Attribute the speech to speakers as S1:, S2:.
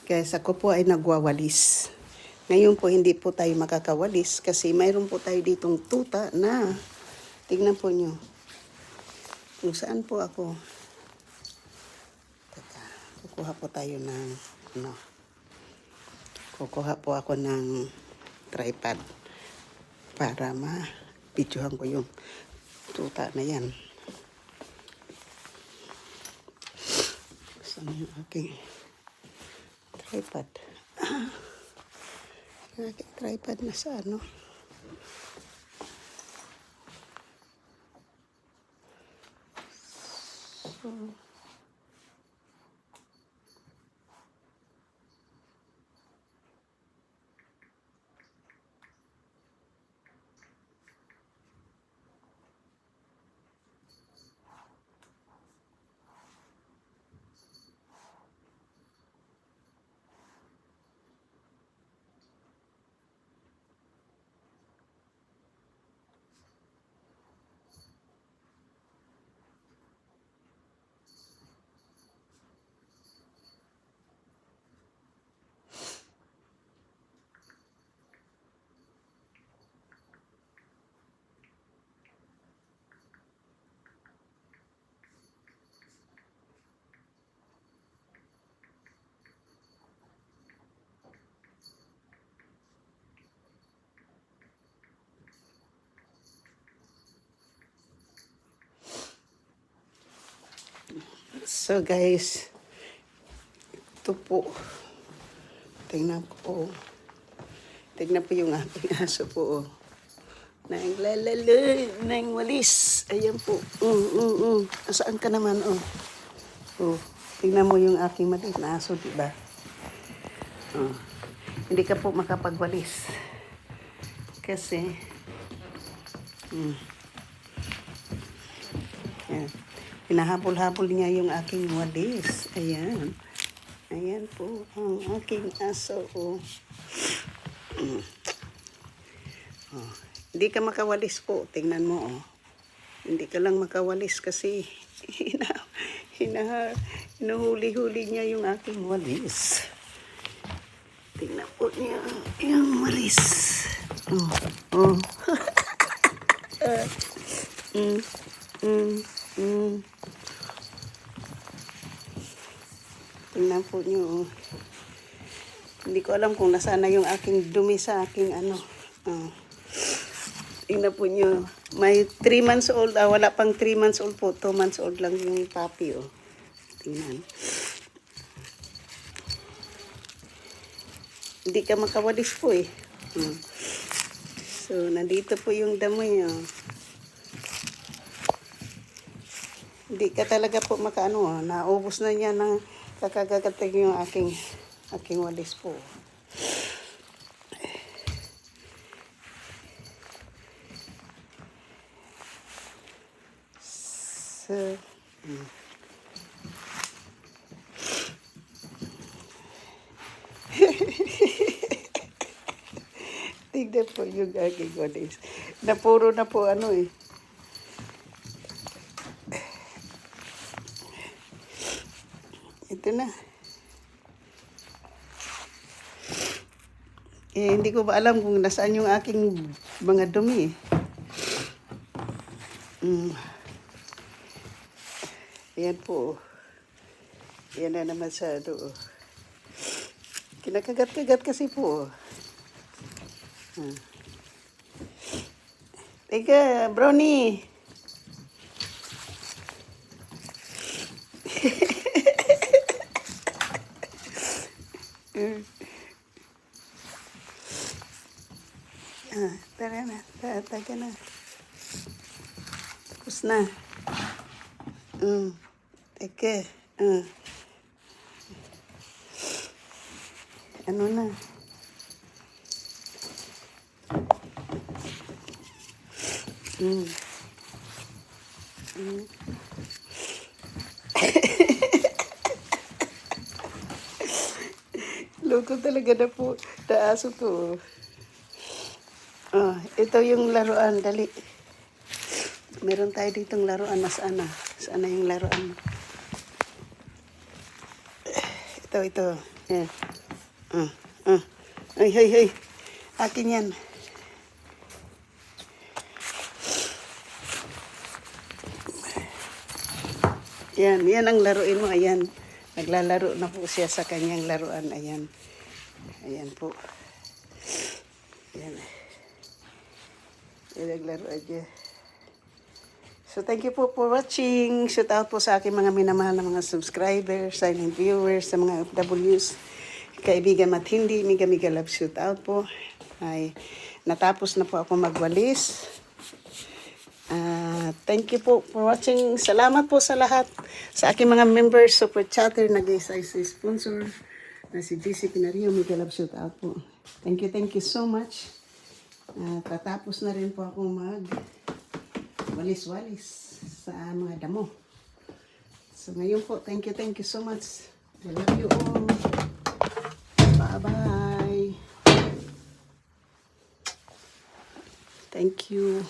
S1: Guys, ako po ay nagwawalis. Ngayon po hindi po tayo makakawalis kasi mayroon po tayo ditong tuta na tignan po nyo kung saan po ako. Teka, kukuha po tayo ng kukuha po ako ng tripod para ma-videohan ko yung tuta na yan. Saan yung aking tripod? Yung aking tripod na sa ano? So, So guys, ito po. Tingnan po. Tingnan po yung aking aso po. Nang lalala, nang walis. Ayan po. Saan ka naman? Tingnan mo yung aking maliit na aso, diba? Hindi ka po makapagwalis. Kasi, yan. Hinahabol-habol niya yung aking walis. Ayan. Ayan po ang aking aso. Hindi ka makawalis po. Tingnan mo. Hindi ka lang makawalis kasi hinuhuli-huli niya yung aking walis. Tingnan po niya yung walis. Tingnan po nyo. Hindi ko alam kung nasaan na yung aking dumi sa aking ano. Tingnan po nyo. May 3 months old. Wala pang 3 months old po. 2 months old lang yung puppy. Tingnan. Hindi ka makawalis po eh. So, nandito po yung dami. Hindi ka talaga po makaano. Naubos na niya ng kakagagatag yung aking walis po. So, tignan po yung aking walis. Napuro na po ano eh. Ito na. Hindi ko ba alam kung nasaan yung aking mga dumi. Ayan po. Ayan na naman sa ano. Kinakagat-kagat kasi po. Teka, brownie. Tara na. Taga na. Tapos na. Teka. Ano na? Loko talaga na po. Taaso to. Ito yung laruan. Dali. Meron tayo ditong laruan. Saan na yung laruan? Ito. Ayan. Ah, ah. Ay, ay, ay. Akin yan. Yan ang laruin mo. Ayan. Naglalaro na po siya sa kanyang laruan. Ayan. Ayan po. Ayan. Ayan naglaro aja. So, thank you po for watching. Shout out po sa aking mga minamahal na mga subscribers, silent viewers, sa mga FWs, kaibigan at hindi, miga love shout out po. Ay, natapos na po ako magwalis. Thank you po for watching. Salamat po sa lahat. Sa aking mga members, super chatter, nag-isa sponsor, na si JC Pinario, miga love shout out po. Thank you so much. Tatapos na rin po ako walis-walis sa mga damo. So ngayon po, thank you so much. I love you all. Bye-bye. Thank you.